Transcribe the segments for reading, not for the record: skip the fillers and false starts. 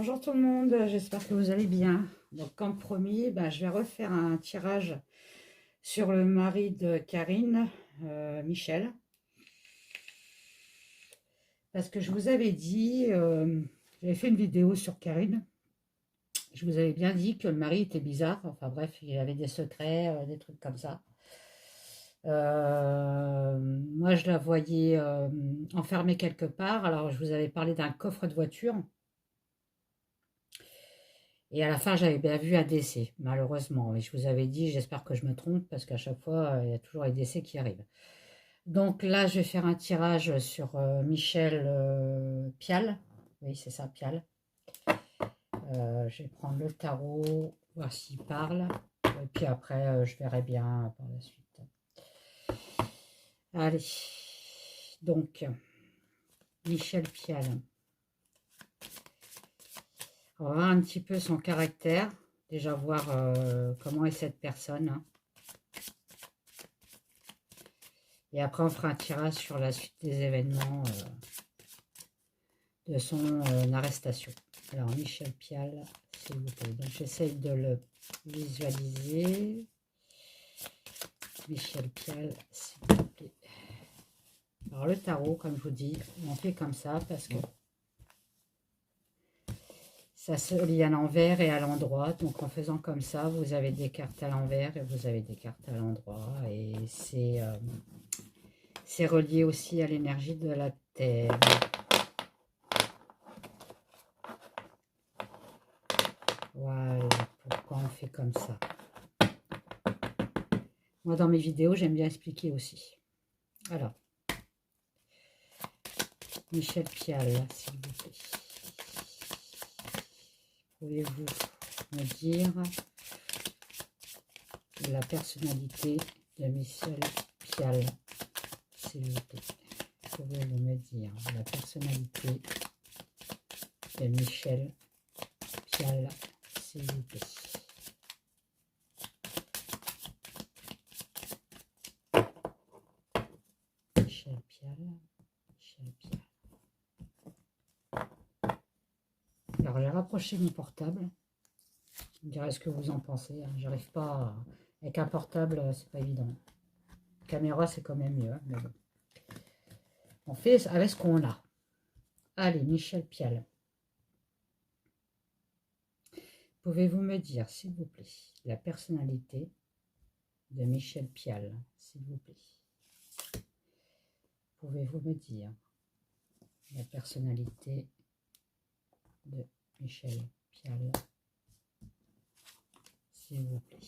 Bonjour tout le monde, j'espère que vous allez bien. Donc comme promis, je vais refaire un tirage sur le mari de Karine, Michel. Parce que je vous avais dit, j'avais fait une vidéo sur Karine. Je vous avais bien dit que le mari était bizarre. Enfin bref, il avait des secrets, des trucs comme ça. Moi, je la voyais enfermée quelque part. Alors, je vous avais parlé d'un coffre de voiture. Et à la fin, j'avais bien vu un décès, malheureusement. Et je vous avais dit, j'espère que je me trompe, parce qu'à chaque fois, il y a toujours les décès qui arrivent. Donc là, je vais faire un tirage sur Michel Pial. Oui, c'est ça, Pial. Je vais prendre le tarot, voir s'il parle. Et puis après, je verrai bien par la suite. Allez. Donc, Michel Pial. On va voir un petit peu son caractère. Déjà voir comment est cette personne. Hein. Et après, on fera un tirage sur la suite des événements de son arrestation. Alors, Michel Pial, s'il vous plaît. Donc, j'essaye de le visualiser. Michel Pial, s'il vous plaît. Alors, le tarot, comme je vous dis, on fait comme ça parce que ça se lit à l'envers et à l'endroit. Donc, en faisant comme ça, vous avez des cartes à l'envers et vous avez des cartes à l'endroit. Et c'est relié aussi à l'énergie de la Terre. Voilà, pourquoi on fait comme ça. Moi, dans mes vidéos, j'aime bien expliquer aussi. Alors, Michel Pial, s'il vous plaît. Pouvez-vous me dire la personnalité de Michel Pial, s'il vous plaît. Pouvez-vous me dire la personnalité de Michel Pial, s'il vous plaît. Michel Pial, Michel Pial. Alors, j'ai rapproché mon portable. Vous me direz ce que vous en pensez. Hein. J'arrive pas à... Avec un portable, c'est pas évident. Caméra, c'est quand même mieux. Hein, mais bon. On fait avec ce qu'on a. Allez, Michel Pial. Pouvez-vous me dire, s'il vous plaît, la personnalité de Michel Pial, s'il vous plaît. Pouvez-vous me dire la personnalité de Michel Pial, s'il vous plaît.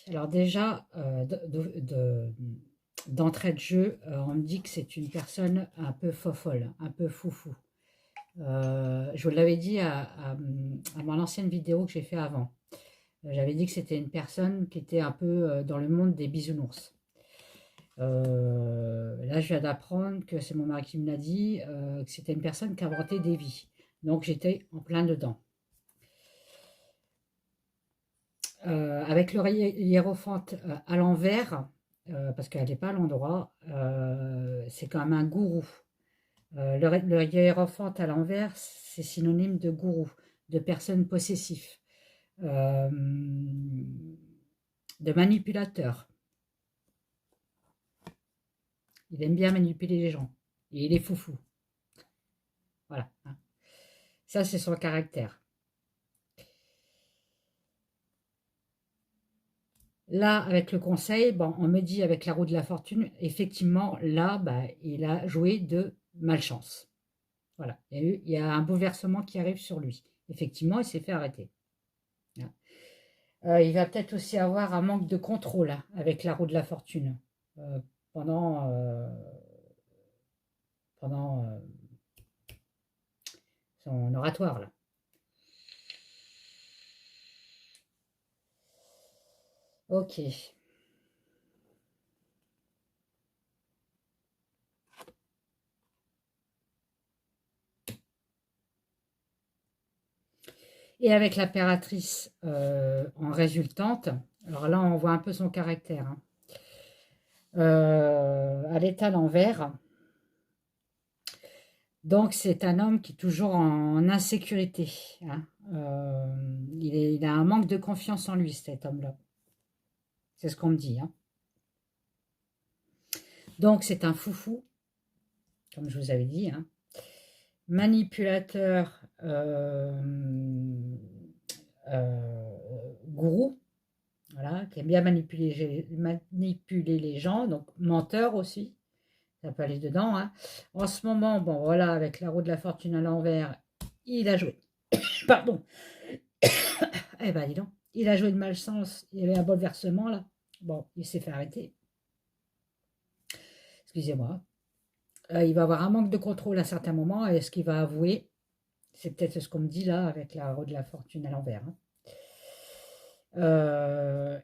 Alors déjà, d'entrée de jeu, on me dit que c'est une personne un peu fofolle, un peu foufou. Je vous l'avais dit à mon ancienne vidéo que j'ai fait avant. J'avais dit que c'était une personne qui était un peu dans le monde des bisounours. Là, je viens d'apprendre que c'est mon mari qui me l'a dit, que c'était une personne qui inventait des vies. Donc, j'étais en plein dedans. Avec le hiérophante à l'envers, parce qu'elle n'est pas à l'endroit, c'est quand même un gourou. Le hiérophante à l'envers, c'est synonyme de gourou, de personne possessive, de manipulateur. Il aime bien manipuler les gens. Et il est foufou. Voilà. Hein. Ça, c'est son caractère. Là, avec le conseil, bon, on me dit avec la roue de la fortune, effectivement, là, il a joué de malchance. Voilà. Il y a un bouleversement qui arrive sur lui. Effectivement, il s'est fait arrêter. Il va peut-être aussi avoir un manque de contrôle hein, avec la roue de la fortune pendant son oratoire. Là. Ok. Et avec l'impératrice en résultante, alors là on voit un peu son caractère. Hein. Elle est à l'envers. Donc, c'est un homme qui est toujours en insécurité, hein. Il a un manque de confiance en lui, cet homme-là. C'est ce qu'on me dit, hein. Donc, c'est un foufou, comme je vous avais dit, hein. Manipulateur, gourou, voilà, qui aime bien manipuler les gens, donc menteur aussi, ça peut aller dedans, hein. En ce moment, bon voilà, avec la roue de la fortune à l'envers, il a joué, pardon, eh ben dis donc, il a joué de malchance, il y avait un bouleversement là, bon, il s'est fait arrêter, excusez-moi. Il va avoir un manque de contrôle à certains moments, et ce qu'il va avouer, c'est peut-être ce qu'on me dit là, avec la roue de la fortune à l'envers, hein.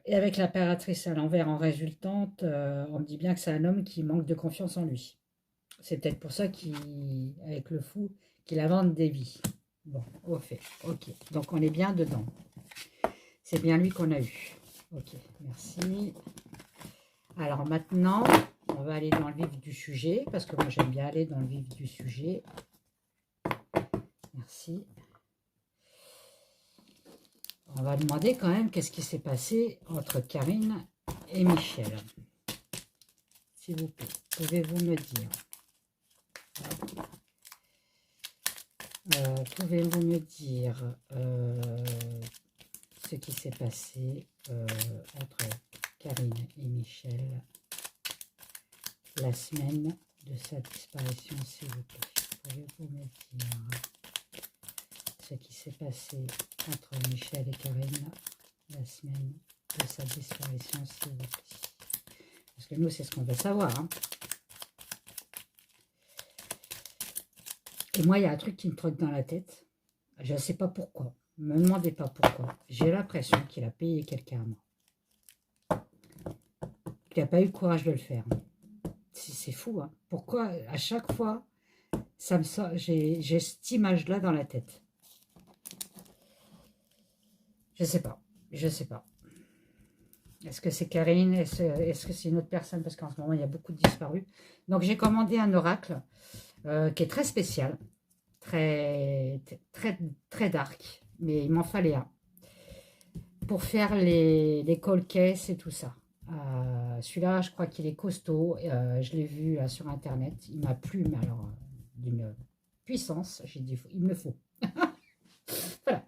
Et avec l'impératrice à l'envers en résultante, on me dit bien que c'est un homme qui manque de confiance en lui. C'est peut-être pour ça qu'avec le fou, qu'il invente des vies. Bon, au fait, ok. Donc on est bien dedans. C'est bien lui qu'on a eu. Ok, merci. Alors maintenant, on va aller dans le vif du sujet, parce que moi j'aime bien aller dans le vif du sujet. Merci. On va demander quand même qu'est-ce qui s'est passé entre Karine et Michel. S'il vous plaît, pouvez-vous me dire pouvez-vous me dire ce qui s'est passé entre Karine et Michel la semaine de sa disparition, s'il vous plaît. Pouvez-vous me dire ce qui s'est passé entre Michel et Karine la semaine de sa disparition, s'il vous plaît? Parce que nous, c'est ce qu'on veut savoir, hein. Et moi, il y a un truc qui me trotte dans la tête. Je ne sais pas pourquoi. Ne me demandez pas pourquoi. J'ai l'impression qu'il a payé quelqu'un à moi. Qu'il n'a pas eu le courage de le faire. C'est fou, hein. Pourquoi, à chaque fois, ça me sort, j'ai cette image-là dans la tête. Je ne sais pas. Je ne sais pas. Est-ce que c'est Karine? Est-ce que c'est une autre personne? Parce qu'en ce moment, il y a beaucoup de disparus. Donc, j'ai commandé un oracle qui est très spécial. Très, très, très dark. Mais il m'en fallait un. Pour faire les cold cases et tout ça. Celui-là, je crois qu'il est costaud. Je l'ai vu là, sur Internet. Il m'a plu, mais alors d'une puissance. J'ai dit, il me le faut. Voilà.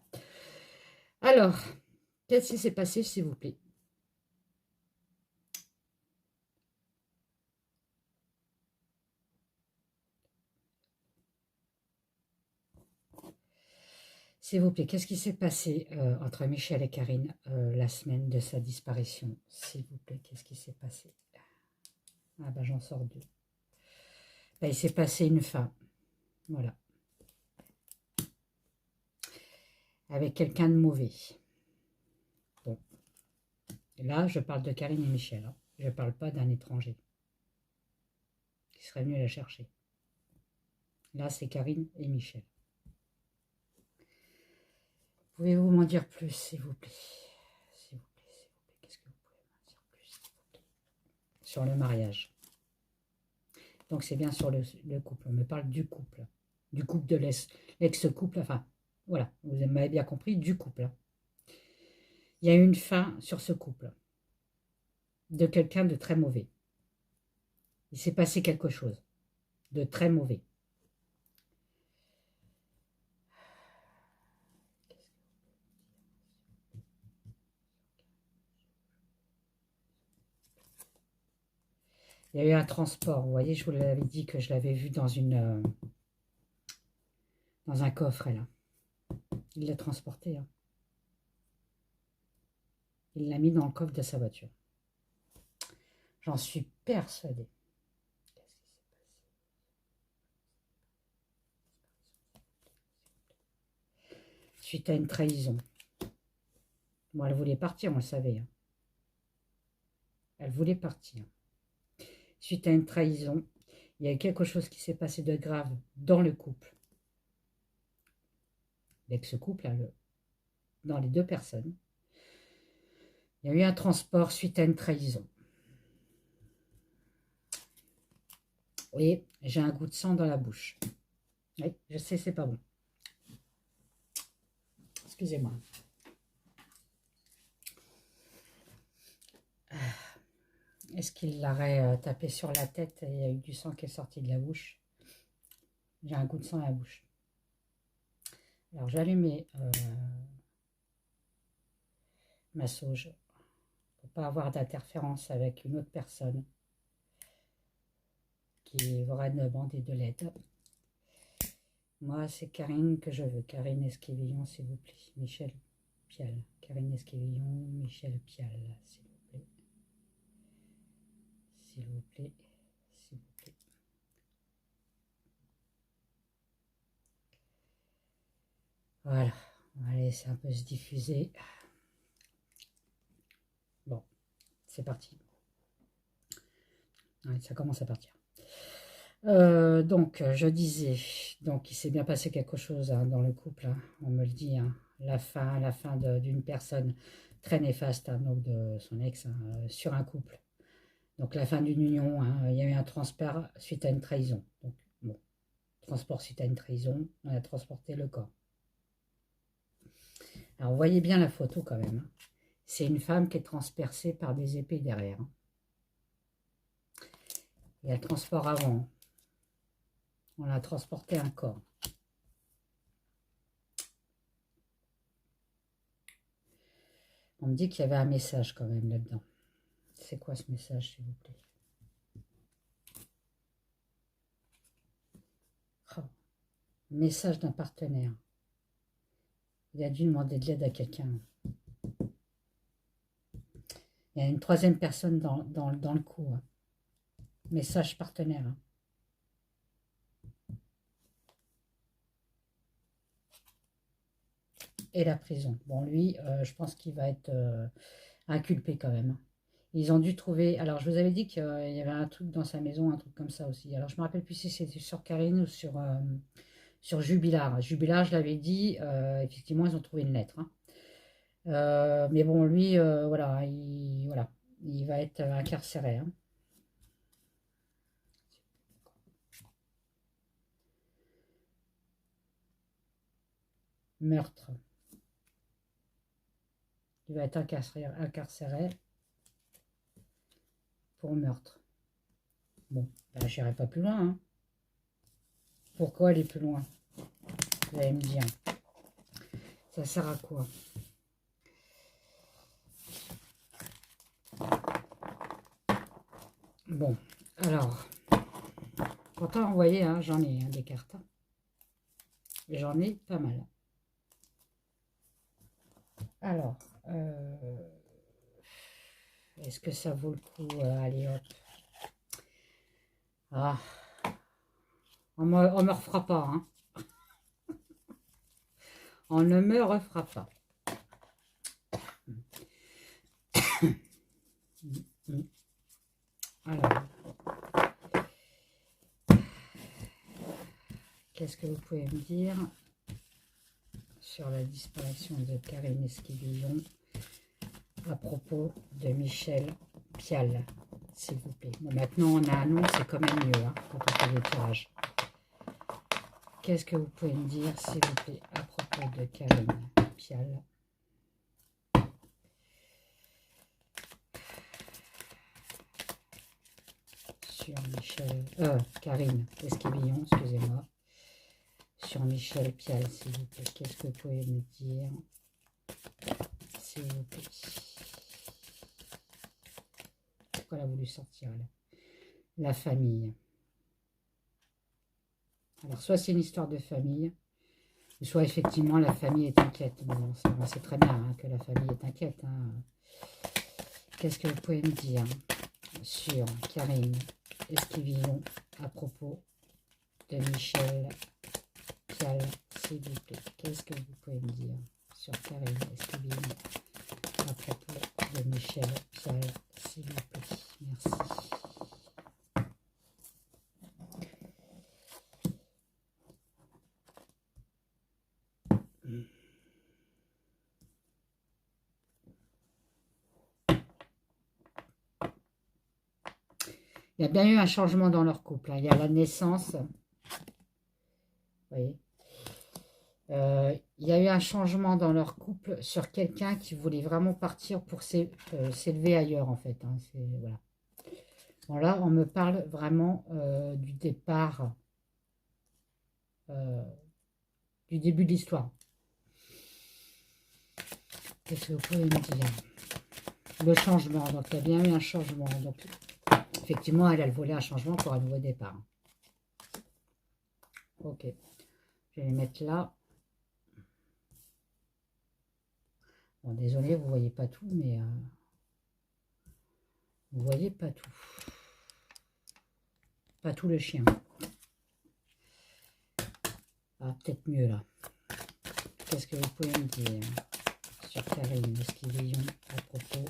Alors, qu'est-ce qui s'est passé, s'il vous plaît? S'il vous plaît, qu'est-ce qui s'est passé entre Michel et Karine la semaine de sa disparition? S'il vous plaît, qu'est-ce qui s'est passé? Ah ben, j'en sors deux. Ben, il s'est passé une fin. Voilà. Avec quelqu'un de mauvais. Bon. Et là, je parle de Karine et Michel. Hein. Je ne parle pas d'un étranger qui serait venu la chercher. Là, c'est Karine et Michel. Pouvez-vous m'en dire plus, s'il vous plaît? S'il vous plaît, s'il vous plaît. Qu'est-ce que vous pouvez m'en dire plus, s'il vous plaît? Sur le mariage. Donc, c'est bien sur le couple. On me parle du couple. Du couple de l'ex-couple. Enfin, voilà. Vous m'avez bien compris, du couple. Il y a eu une fin sur ce couple. De quelqu'un de très mauvais. Il s'est passé quelque chose de très mauvais. Il y a eu un transport, vous voyez, je vous l'avais dit que je l'avais vu dans un coffre, là. Il l'a transporté. Hein. Il l'a mis dans le coffre de sa voiture. J'en suis persuadée. Suite à une trahison. Bon, elle voulait partir, on le savait. Hein. Elle voulait partir. Suite à une trahison, il y a eu quelque chose qui s'est passé de grave dans le couple. L'ex-couple, dans les deux personnes. Il y a eu un transport suite à une trahison. Et j'ai un goût de sang dans la bouche. Oui, je sais, c'est pas bon. Excusez-moi. Est-ce qu'il l'aurait tapé sur la tête et il y a eu du sang qui est sorti de la bouche? J'ai un goût de sang à la bouche. Alors j'ai allumé ma sauge pour pas avoir d'interférence avec une autre personne qui aurait demandé de l'aide. Moi, c'est Karine que je veux. Karine Esquivillon, s'il vous plaît. Michel Pial. Karine Esquivillon, Michel Pial, s'il vous plaît. S'il vous plaît. S'il vous plaît. Voilà. On va laisser un peu se diffuser. Bon, c'est parti. Ouais, ça commence à partir. Donc, je disais, donc il s'est bien passé quelque chose hein, dans le couple, hein, on me le dit, hein, la fin d'une personne très néfaste, hein, donc de son ex, hein, sur un couple. Donc la fin d'une union, hein, il y a eu un transport suite à une trahison. Donc, bon, transport suite à une trahison, on a transporté le corps. Alors, vous voyez bien la photo quand même. Hein. C'est une femme qui est transpercée par des épées derrière. Hein. Il y a le transport avant. On a transporté un corps. On me dit qu'il y avait un message quand même là-dedans. C'est quoi ce message, s'il vous plaît? Oh, message d'un partenaire. Il a dû demander de l'aide à quelqu'un. Il y a une troisième personne dans le coup. Hein. Message partenaire. Hein. Et la prison. Bon, lui, je pense qu'il va être inculpé quand même. Ils ont dû trouver... Alors, je vous avais dit qu'il y avait un truc dans sa maison, un truc comme ça aussi. Alors, je me rappelle plus si c'était sur Karine ou sur Jubilard. Jubilard, je l'avais dit, effectivement, ils ont trouvé une lettre. Hein. Mais bon, lui, voilà, il va être incarcéré. Hein. Meurtre. Il va être incarcéré pour meurtre. Bon, ben, j'irai pas plus loin. Hein. Pourquoi aller plus loin? Vous allez me dire. Ça sert à quoi? Bon, alors, pourtant, vous voyez, hein, j'en ai des cartes. Hein. J'en ai pas mal. Alors, est-ce que ça vaut le coup? Allez, hop. Ah, on me refera pas. Hein. On ne me refera pas. Alors, qu'est-ce que vous pouvez me dire sur la disparition de Karine Esquivillon à propos de Michel Pial, s'il vous plaît. Bon, maintenant, on a un nom, c'est quand même mieux hein, quand on fait le tirage. Qu'est-ce que vous pouvez me dire, s'il vous plaît, à propos de Karine Pial? Sur Michel... Karine Esquivillon, excusez-moi. Sur Michel Pial, s'il vous plaît. Qu'est-ce que vous pouvez me dire, s'il vous plaît? Pourquoi elle a voulu sortir, là? La famille. Alors, soit c'est une histoire de famille, soit effectivement la famille est inquiète. Bon, on sait très bien hein, que la famille est inquiète. Hein. Qu'est-ce que vous pouvez me dire sur Karine Esquivillon à propos de Michel Pial, s'il vous plaît? Qu'est-ce que vous pouvez me dire sur Karine Esquivillon à propos de Michel Pial, s'il vous plaît? Merci. Il y a bien eu un changement dans leur couple. Hein. Il y a la naissance. voyez. Il y a eu un changement dans leur couple sur quelqu'un qui voulait vraiment partir pour s'élever ailleurs, en fait. Hein, voilà. Bon, là, on me parle vraiment du départ, euh, du début de l'histoire. Qu'est-ce que vous pouvez me dire? Le changement, donc il y a bien eu un changement. Donc, effectivement, elle voulait un changement pour un nouveau départ. Ok, je vais les mettre là. Bon, désolé, vous voyez pas tout, mais vous voyez pas tout. Pas tout le chien. Ah, peut-être mieux là. Qu'est-ce que vous pouvez me dire sur Karine Esquivillon à propos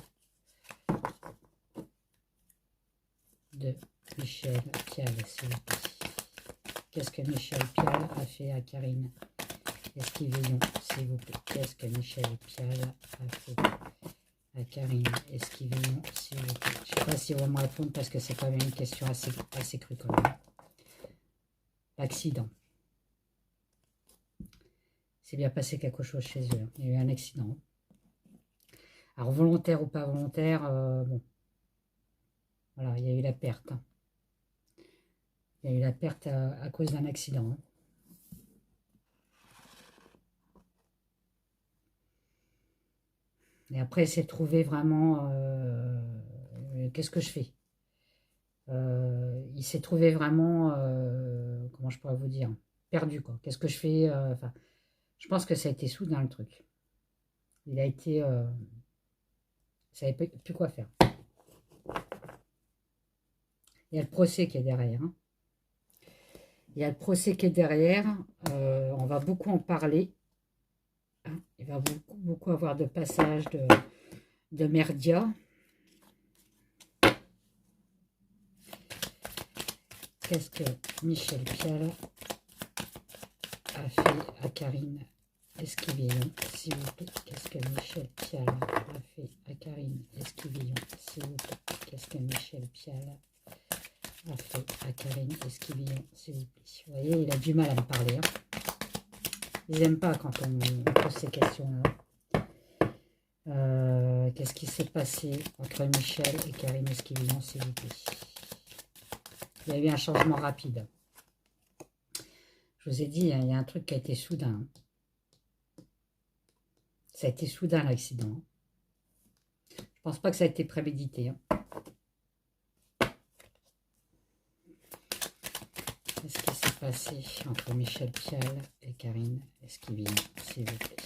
de Michel Pial, s'il vous plaît? Qu'est-ce que Michel Pial a fait à Karine Esquivillon, s'il vous plaît? Qu'est-ce que Michel Pial a fait à Karine Esquivillon, s'il vous plaît? Je ne sais pas si vous vont me répondre parce que c'est quand même une question assez crue quand même. L'accident. C'est bien passé quelque chose chez eux. Hein. Il y a eu un accident. Alors volontaire ou pas volontaire, bon. Voilà, il y a eu la perte. Hein. Il y a eu la perte à cause d'un accident. Hein. Et après, c'est trouvé vraiment... qu'est-ce que je fais? Il s'est trouvé vraiment... comment je pourrais vous dire? Perdu, quoi. Qu'est-ce que je fais? Enfin, je pense que ça a été soudain, le truc. Il a été... il savait plus quoi faire. Il y a le procès qui est derrière. Hein. Il y a le procès qui est derrière. On va beaucoup en parler. Hein. Il va beaucoup avoir de passages de merdia. Qu'est-ce que Michel Pial a fait à Karine Esquivillon, s'il vous plaît? Qu'est-ce que Michel Pial a fait à Karine Esquivillon, s'il vous plaît? Qu'est-ce que Michel Pial a fait à Karine Esquivillon, s'il vous plaît? Vous voyez, il a du mal à me parler. Hein. Ils n'aiment pas quand on pose ces questions-là. Qu'est-ce qui s'est passé entre Michel et Karine Esquivillon, s'il vous plaît? Il y a eu un changement rapide. Je vous ai dit, hein, il y a un truc qui a été soudain. Ça a été soudain, l'accident. Je pense pas que ça a été prémédité. Hein. Qu'est-ce qui s'est passé entre Michel Pial et Karine Esquivillon, s'il vous plaît?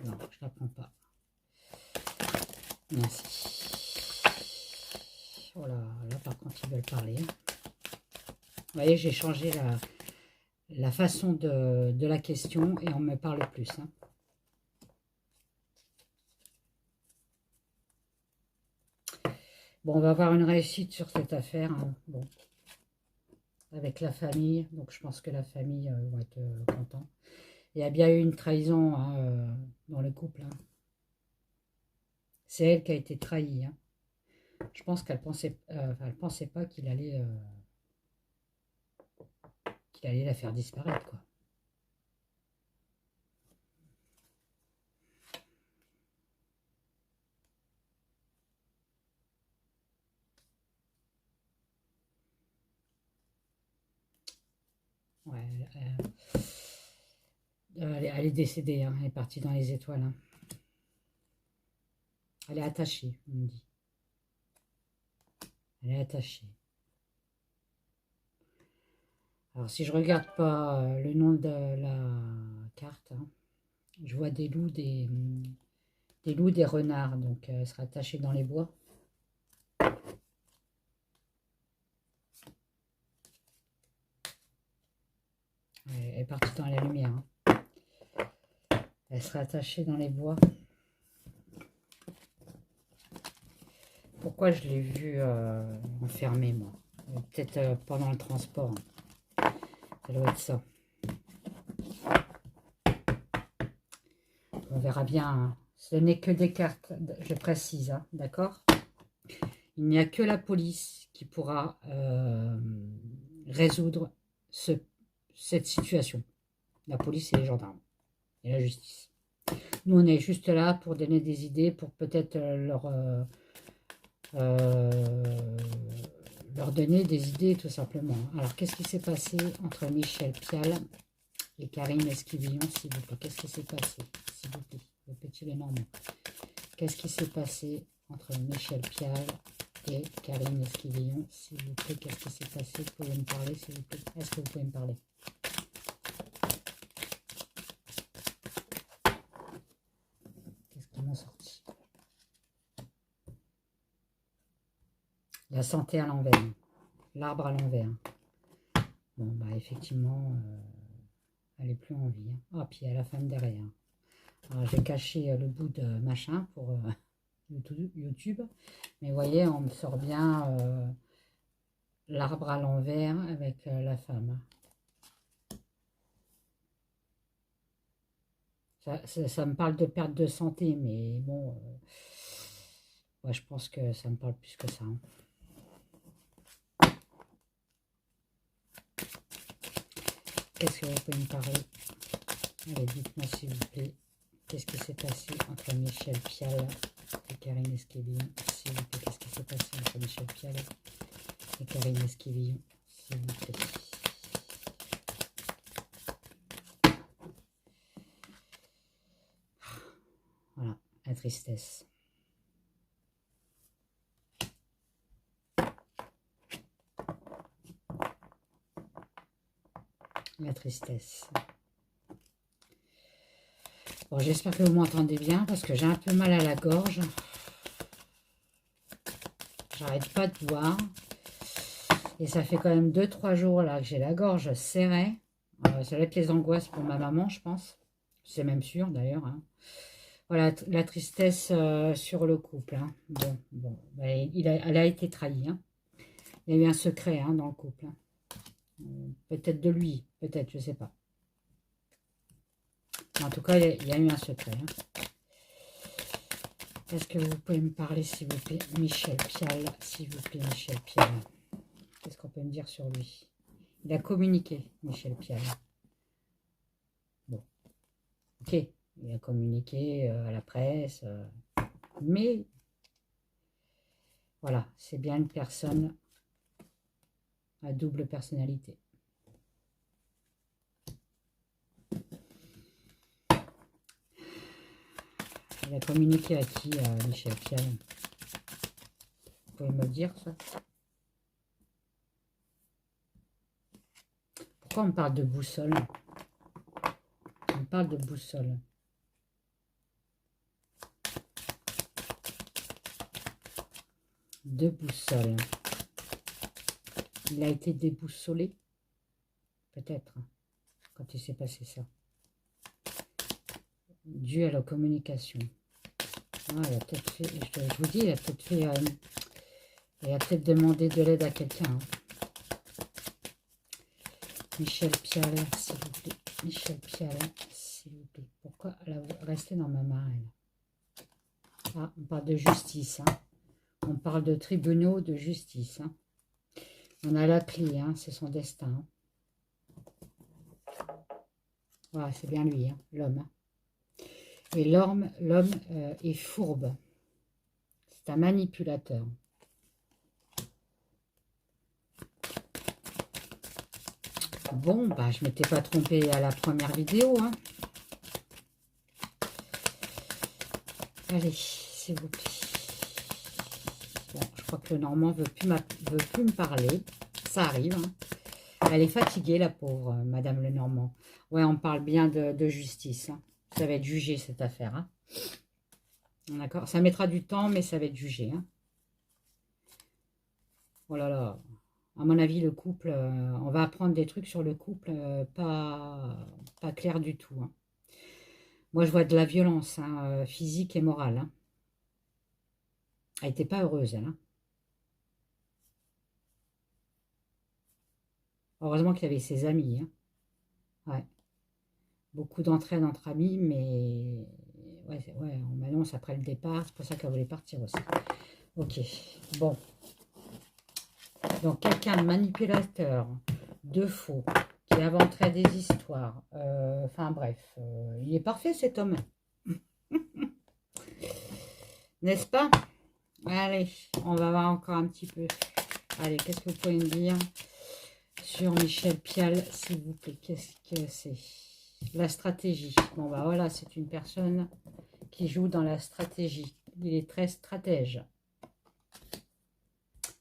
Non, je ne la prends pas. Merci. Voilà, là par contre ils veulent parler. Vous voyez, j'ai changé la façon de la question et on me parle plus. Hein. Bon, on va avoir une réussite sur cette affaire. Hein. Bon. Avec la famille, donc je pense que la famille va être content. Il y a bien eu une trahison hein, dans le couple. Hein. C'est elle qui a été trahie. Hein. Je pense qu'elle pensait pas qu'il allait la faire disparaître, quoi. Ouais, elle est décédée, hein, elle est partie dans les étoiles. Hein. Elle est attachée, on me dit. Elle est attachée. Alors, si je regarde pas le nom de la carte, hein, je vois des loups, des renards, donc elle sera attachée dans les bois. Elle est partie dans la lumière. Hein. Elle sera attachée dans les bois. Pourquoi je l'ai vu enfermée, moi? Peut-être pendant le transport. Ça doit être ça. Bon, verra bien, hein. Ce n'est que des cartes, je précise, hein, d'accord? Il n'y a que la police qui pourra résoudre cette situation. La police et les gendarmes et la justice. Nous, on est juste là pour donner des idées, pour peut-être leur donner des idées, tout simplement. Alors, qu'est-ce qui s'est passé entre Michel Pial et Karine Esquivillon, s'il vous plaît? Qu'est-ce qui s'est passé, s'il vous plaît, le petit Lénormand? Qu'est-ce qui s'est passé entre Michel Pial et Karine Esquivillon, s'il vous plaît? Qu'est-ce qui s'est passé? Vous pouvez me parler, s'il vous plaît? Est-ce que vous pouvez me parler? Qu'est-ce qu'ils m'ont sorti? La santé à l'envers, l'arbre à l'envers. Bon, bah effectivement, elle n'est plus en vie. Hein. Ah, puis il y a la femme derrière. Alors, j'ai caché le bout de machin pour YouTube. Mais vous voyez, on me sort bien l'arbre à l'envers avec la femme. Ça me parle de perte de santé, mais bon, ouais, je pense que ça me parle plus que ça. Hein. Qu'est-ce que vous pouvez me parler? Allez, dites-moi s'il vous plaît. Qu'est-ce qui s'est passé entre Michel Pial et Karine Esquivillon? S'il vous plaît, qu'est-ce qui s'est passé entre Michel Pial et Karine Esquivillon? S'il vous plaît. Voilà, la tristesse. La tristesse. Bon, j'espère que vous m'entendez bien parce que j'ai un peu mal à la gorge. J'arrête pas de boire. Et ça fait quand même 2-3 jours là que j'ai la gorge serrée. Ça va être les angoisses pour ma maman, je pense. C'est même sûr d'ailleurs. Hein. Voilà, la tristesse sur le couple. Hein. Bon, bah, elle a été trahie. Hein. Il y a eu un secret hein, dans le couple. Hein. Peut-être de lui, peut-être, je ne sais pas. En tout cas, il y a eu un secret. Hein. Est-ce que vous pouvez me parler, s'il vous plaît, Michel Pial, s'il vous plaît, Michel Pial. Qu'est-ce qu'on peut me dire sur lui? Il a communiqué, Michel Pial. Bon, ok, il a communiqué à la presse, mais voilà, c'est bien une personne à double personnalité. Il a communiqué à qui, Michel Pial? Vous pouvez me le dire, ça? Pourquoi on parle de boussole? On parle de boussole. De boussole. Il a été déboussolé, peut-être, quand il s'est passé ça. Dû à la communication. Ah, il a peut-être fait, je vous dis, il a peut-être fait, il a peut-être demandé de l'aide à quelqu'un. Hein. Michel Pial, s'il vous plaît. Michel Pial, s'il vous plaît. Pourquoi elle a resté dans ma main, elle? Ah, on parle de justice. Hein. On parle de tribunaux de justice. Hein. On a la clé, hein, c'est son destin. Hein. Voilà, c'est bien lui, hein, l'homme. Hein. Et l'homme est fourbe. C'est un manipulateur. Bon, bah, je ne m'étais pas trompée à la première vidéo. Hein. Allez, s'il vous plaît. Bon, je crois que le Normand ne veut plus me parler. Ça arrive. Hein. Elle est fatiguée, la pauvre Madame Lenormand. Ouais, on parle bien de justice. Hein. Ça va être jugé, cette affaire. Hein. D'accord. Ça mettra du temps, mais ça va être jugé. Hein. Oh là là. À mon avis, le couple, on va apprendre des trucs sur le couple pas clair du tout. Hein. Moi, je vois de la violence hein, physique et morale. Hein. Elle n'était pas heureuse, elle. Hein. Heureusement qu'il y avait ses amis. Hein. Ouais. Beaucoup d'entraide entre amis, mais ouais, on m'annonce après le départ, c'est pour ça qu'elle voulait partir aussi. Ok, bon. Donc, quelqu'un de manipulateur, de faux, qui inventerait des histoires. Enfin, bref, il est parfait cet homme. N'est-ce pas? Allez, on va voir encore un petit peu. Allez, qu'est-ce que vous pouvez me dire sur Michel Pial, s'il vous plaît? Qu'est-ce que c'est? La stratégie. Bon, bah voilà, c'est une personne qui joue dans la stratégie. Il est très stratège.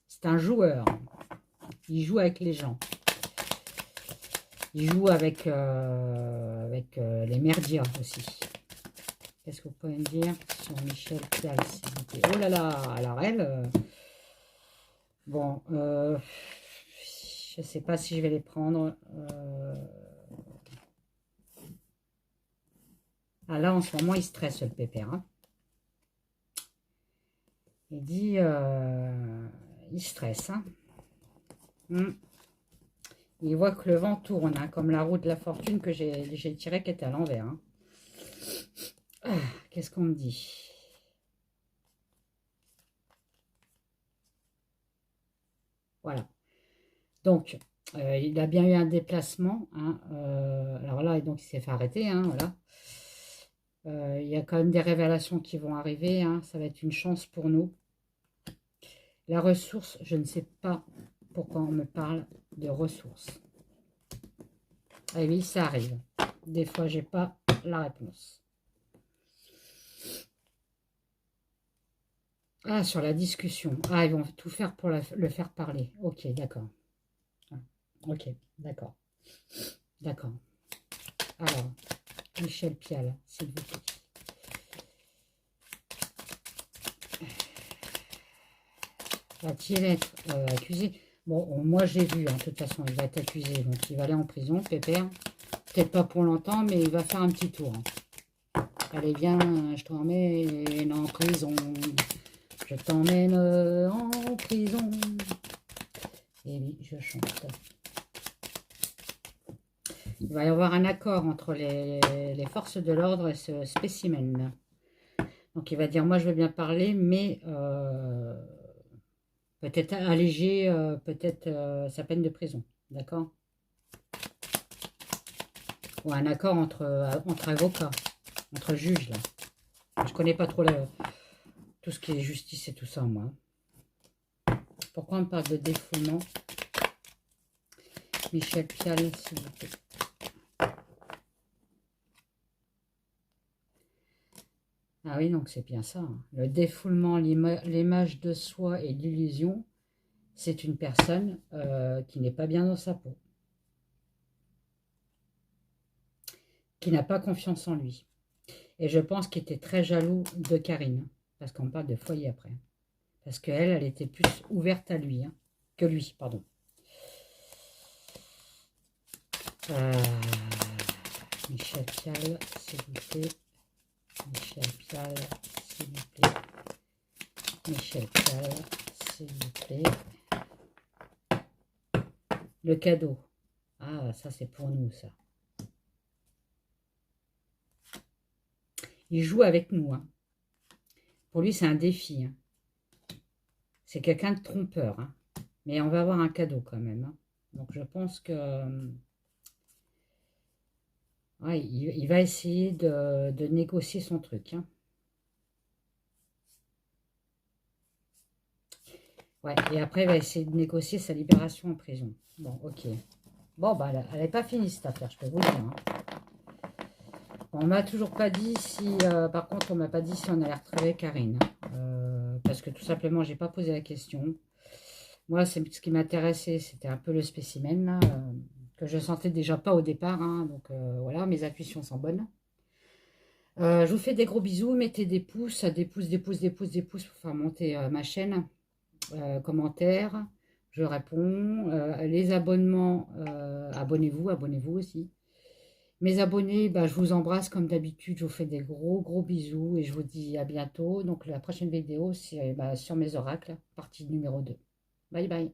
C'est un joueur. Il joue avec les gens. Il joue avec, les merdias aussi. Qu'est-ce que vous pouvez me dire sur Michel Pial, s'il vous plaît? Oh là là, alors elle... bon, je ne sais pas si je vais les prendre. Ah là, en ce moment, il stresse le pépère. Hein. Il dit... il stresse. Hein. Il voit que le vent tourne, hein, comme la roue de la fortune que j'ai tirée qui était à l'envers. Hein. Ah, qu'est-ce qu'on me dit? Voilà. Donc, il a bien eu un déplacement. Hein, alors là, donc, il s'est fait arrêter. Hein, voilà. Il y a quand même des révélations qui vont arriver. Hein, ça va être une chance pour nous. La ressource, je ne sais pas pourquoi on me parle de ressources. Ah oui, ça arrive. Des fois, j'ai pas la réponse. Ah, sur la discussion. Ah, ils vont tout faire pour le faire parler. Ok, d'accord. Ok, d'accord. D'accord. Alors, Michel Pial, s'il vous plaît. Va-t-il être accusé? Bon, moi j'ai vu, hein, de toute façon, il va être accusé, donc il va aller en prison, pépère. Peut-être pas pour longtemps, mais il va faire un petit tour. Hein. Allez, viens, je t'emmène en prison. Je t'emmène en prison. Et oui, je chante. Il va y avoir un accord entre les forces de l'ordre et ce spécimen. Donc il va dire, moi je veux bien parler, mais peut-être alléger peut-être sa peine de prison. D'accord? Ou un accord entre avocats, entre juges. Là. Je connais pas trop tout ce qui est justice et tout ça, moi. Pourquoi on parle de défoulement? Michel Pial, s'il vous plaît. Ah oui, donc c'est bien ça. Hein. Le défoulement, l'image de soi et l'illusion, c'est une personne qui n'est pas bien dans sa peau. Qui n'a pas confiance en lui. Et je pense qu'il était très jaloux de Karine. Parce qu'on parle de foyer après. Parce qu'elle, elle était plus ouverte à lui. Hein, que lui, pardon. Michel Pial, s'il vous plaît. Michel Pial, s'il vous plaît. Michel Pial, s'il vous plaît. Le cadeau. Ah, ça c'est pour nous, ça. Il joue avec nous. Hein. Pour lui, c'est un défi. Hein. C'est quelqu'un de trompeur. Hein. Mais on va avoir un cadeau quand même. Hein. Donc je pense que... ouais, il va essayer de négocier son truc. Hein. Ouais, et après, il va essayer de négocier sa libération en prison. Bon, ok. Bon, bah, elle n'est pas finie, cette affaire, je peux vous le dire. Hein. Bon, on m'a toujours pas dit si... par contre, on m'a pas dit si on allait retrouver Karine. Parce que tout simplement, j'ai pas posé la question. Moi, ce qui m'intéressait, c'était un peu le spécimen, là, que je sentais déjà pas au départ. Hein, donc, voilà, mes intuitions sont bonnes. Je vous fais des gros bisous. Mettez des pouces, des pouces, des pouces, des pouces, des pouces pour faire monter ma chaîne. Commentaires, je réponds. Les abonnements, abonnez-vous aussi. Mes abonnés, bah, je vous embrasse comme d'habitude. Je vous fais des gros gros bisous et je vous dis à bientôt. Donc la prochaine vidéo, c'est sur mes oracles, partie numéro 2. Bye bye.